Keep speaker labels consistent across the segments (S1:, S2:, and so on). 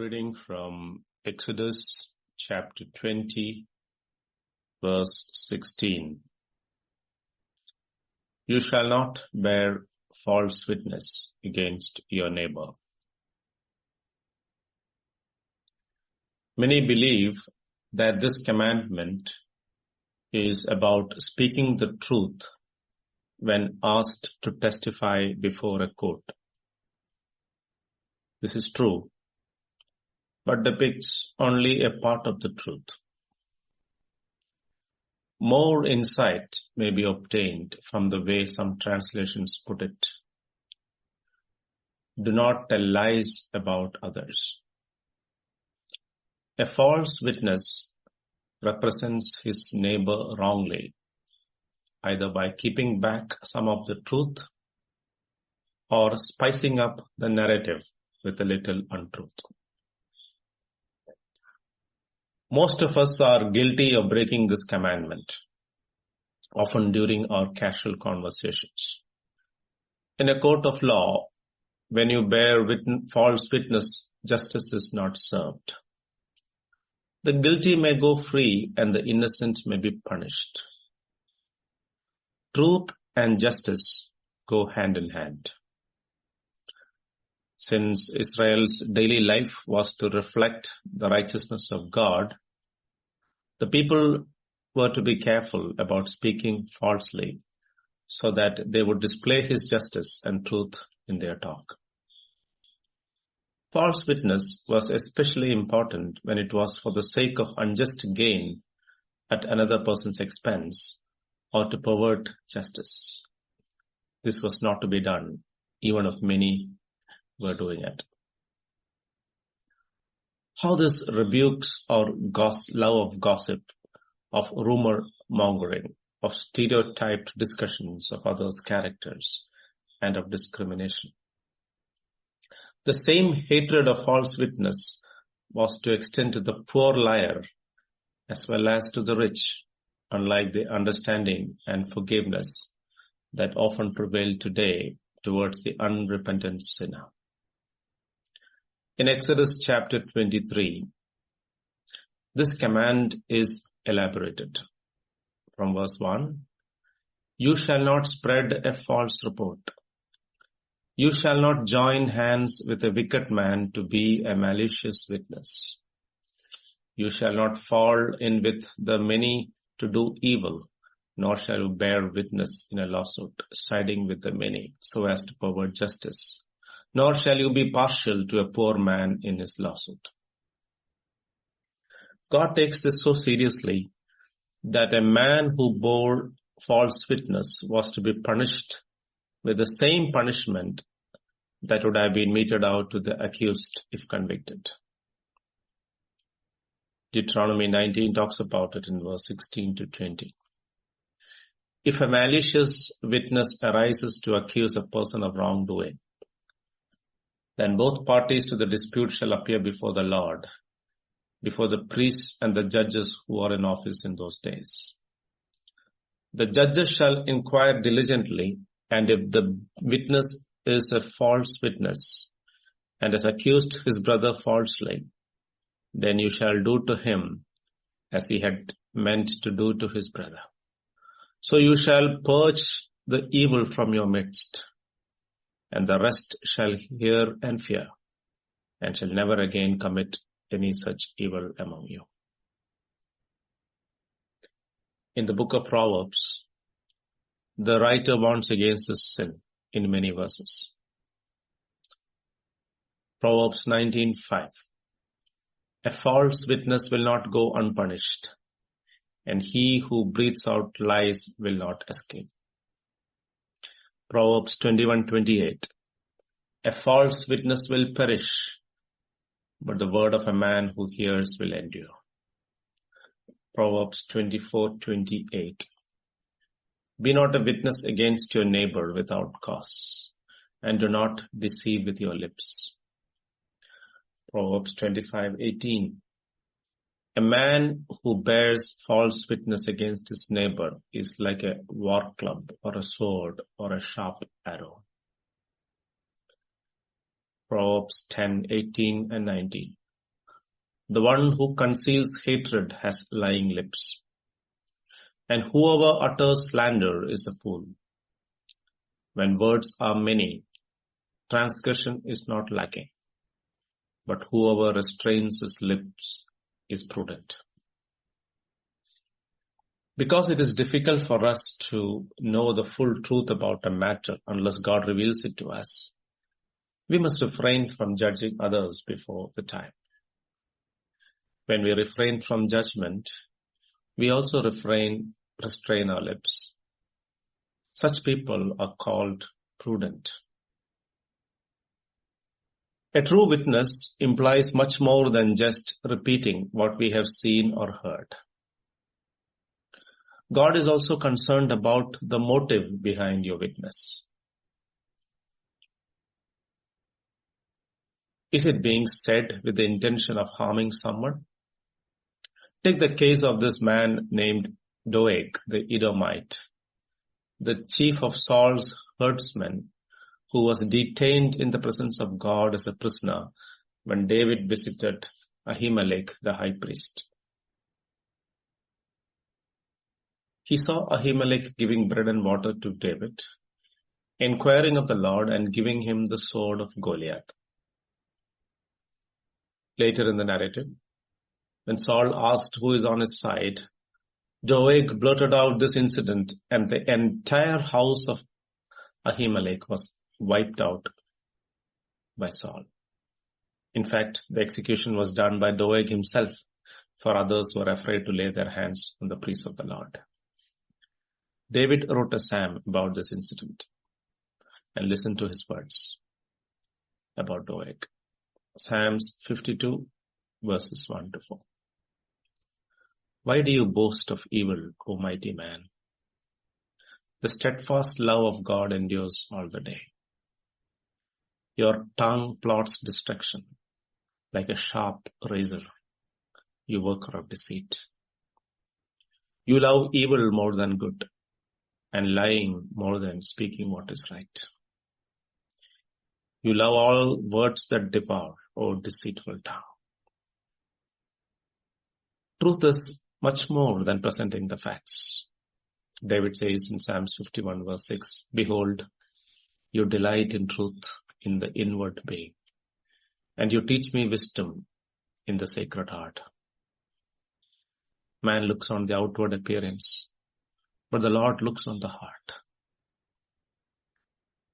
S1: Reading from Exodus chapter 20, verse 16. You shall not bear false witness against your neighbor. Many believe that this commandment is about speaking the truth when asked to testify before a court. This is true, but depicts only a part of the truth. More insight may be obtained from the way some translations put it. Do not tell lies about others. A false witness represents his neighbor wrongly, either by keeping back some of the truth or spicing up the narrative with a little untruth. Most of us are guilty of breaking this commandment, often during our casual conversations. In a court of law, when you bear false witness, justice is not served. The guilty may go free and the innocent may be punished. Truth and justice go hand in hand. Since Israel's daily life was to reflect the righteousness of God, the people were to be careful about speaking falsely so that they would display His justice and truth in their talk. False witness was especially important when it was for the sake of unjust gain at another person's expense or to pervert justice. This was not to be done, even if many were doing it. How this rebukes our love of gossip, of rumor mongering, of stereotyped discussions of others' characters, and of discrimination. The same hatred of false witness was to extend to the poor liar as well as to the rich, unlike the understanding and forgiveness that often prevail today towards the unrepentant sinner. In Exodus chapter 23, this command is elaborated. From verse 1, you shall not spread a false report. You shall not join hands with a wicked man to be a malicious witness. You shall not fall in with the many to do evil, nor shall you bear witness in a lawsuit, siding with the many, so as to pervert justice. Nor shall you be partial to a poor man in his lawsuit. God takes this so seriously that a man who bore false witness was to be punished with the same punishment that would have been meted out to the accused if convicted. Deuteronomy 19 talks about it in verse 16 to 20. If a malicious witness arises to accuse a person of wrongdoing, then both parties to the dispute shall appear before the Lord, before the priests and the judges who are in office in those days. The judges shall inquire diligently, and if the witness is a false witness and has accused his brother falsely, then you shall do to him as he had meant to do to his brother. So you shall purge the evil from your midst, and the rest shall hear and fear, and shall never again commit any such evil among you. In the book of Proverbs, the writer warns against this sin in many verses. Proverbs 19:5. A false witness will not go unpunished, and he who breathes out lies will not escape. Proverbs 21:28. A false witness will perish, but the word of a man who hears will endure. Proverbs 24:28. Be not a witness against your neighbor without cause, and do not deceive with your lips. Proverbs 25:18. A man who bears false witness against his neighbor is like a war club or a sword or a sharp arrow. Proverbs 10:18 and 19. The one who conceals hatred has lying lips, and whoever utters slander is a fool. When words are many, transgression is not lacking, but whoever restrains his lips is prudent. Because it is difficult for us to know the full truth about a matter unless God reveals it to us, we must refrain from judging others before the time. When we refrain from judgment, we also restrain our lips. Such people are called prudent. A true witness implies much more than just repeating what we have seen or heard. God is also concerned about the motive behind your witness. Is it being said with the intention of harming someone? Take the case of this man named Doeg, the Edomite, the chief of Saul's herdsmen, who was detained in the presence of God as a prisoner when David visited Ahimelech, the high priest. He saw Ahimelech giving bread and water to David, inquiring of the Lord and giving him the sword of Goliath. Later in the narrative, when Saul asked who is on his side, Doeg blurted out this incident, and the entire house of Ahimelech was wiped out by Saul. In fact, the execution was done by Doeg himself, for others were afraid to lay their hands on the priest of the Lord. David wrote a psalm about this incident, and listen to his words about Doeg. Psalms 52, verses 1 to 4. Why do you boast of evil, O mighty man? The steadfast love of God endures all the day. Your tongue plots destruction like a sharp razor, you worker of deceit. You love evil more than good, and lying more than speaking what is right. You love all words that devour, O deceitful tongue. Truth is much more than presenting the facts. David says in Psalms 51 verse 6, Behold, you delight in truth in the inward being, and you teach me wisdom in the sacred heart. Man looks on the outward appearance, but the Lord looks on the heart.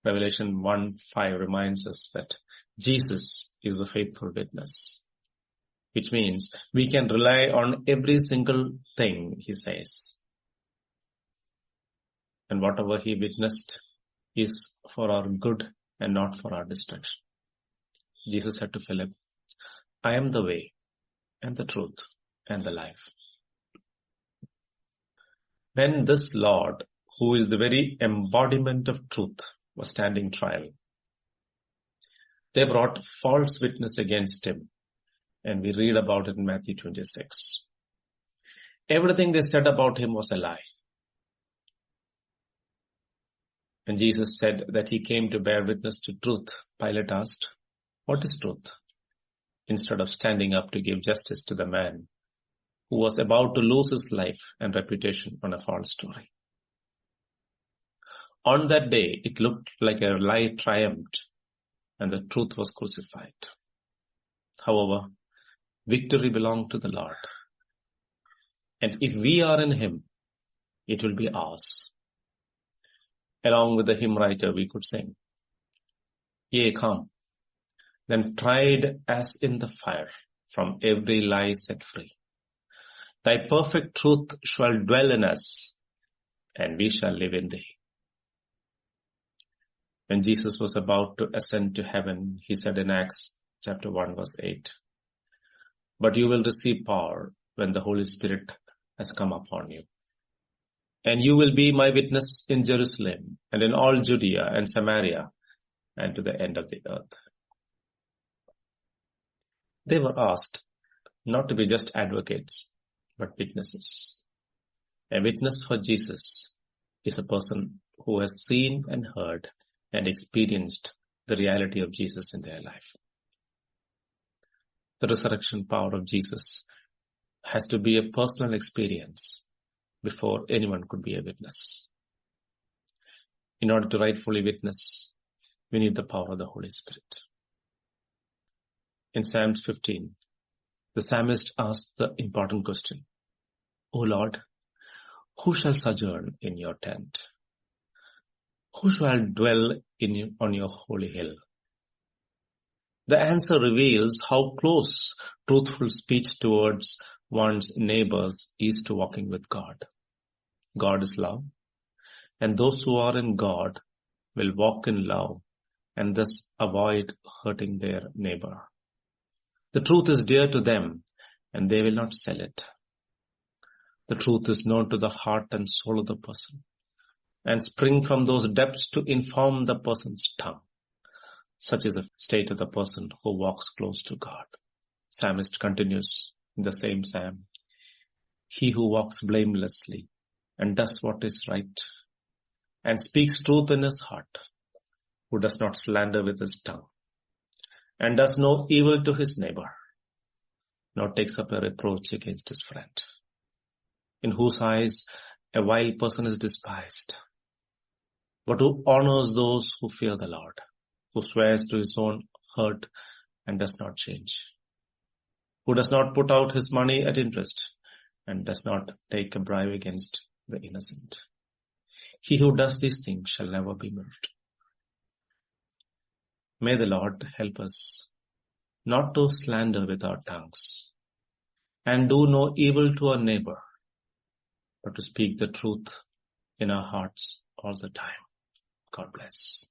S1: Revelation 1:5 reminds us that Jesus is the faithful witness, which means we can rely on every single thing he says. And whatever he witnessed is for our good and not for our destruction. Jesus said to Philip, I am the way and the truth and the life. When this Lord, who is the very embodiment of truth, was standing trial, they brought false witness against him, and we read about it in Matthew 26. Everything they said about him was a lie. And Jesus said that he came to bear witness to truth. Pilate asked, what is truth? Instead of standing up to give justice to the man who was about to lose his life and reputation on a false story. On that day, it looked like a lie triumphed and the truth was crucified. However, victory belonged to the Lord. And if we are in him, it will be ours. Along with the hymn writer, we could sing, Yea, come, then tried as in the fire, from every lie set free. Thy perfect truth shall dwell in us, and we shall live in thee. When Jesus was about to ascend to heaven, he said in Acts chapter 1 verse 8, But you will receive power when the Holy Spirit has come upon you. And you will be my witness in Jerusalem and in all Judea and Samaria and to the end of the earth. They were asked not to be just advocates, but witnesses. A witness for Jesus is a person who has seen and heard and experienced the reality of Jesus in their life. The resurrection power of Jesus has to be a personal experience before anyone could be a witness. In order to rightfully witness, we need the power of the Holy Spirit. In Psalms 15, the psalmist asks the important question, O Lord, who shall sojourn in your tent? Who shall dwell on your holy hill? The answer reveals how close truthful speech towards one's neighbors is to walking with God. God is love, and those who are in God will walk in love and thus avoid hurting their neighbor. The truth is dear to them, and they will not sell it. The truth is known to the heart and soul of the person, and spring from those depths to inform the person's tongue. Such is the state of the person who walks close to God. Psalmist continues in the same psalm, he who walks blamelessly and does what is right and speaks truth in his heart, who does not slander with his tongue and does no evil to his neighbor, nor takes up a reproach against his friend, in whose eyes a vile person is despised, but who honors those who fear the Lord, who swears to his own hurt and does not change, who does not put out his money at interest and does not take a bribe against the innocent. He who does these things shall never be moved. May the Lord help us not to slander with our tongues and do no evil to our neighbor, but to speak the truth in our hearts all the time. God bless.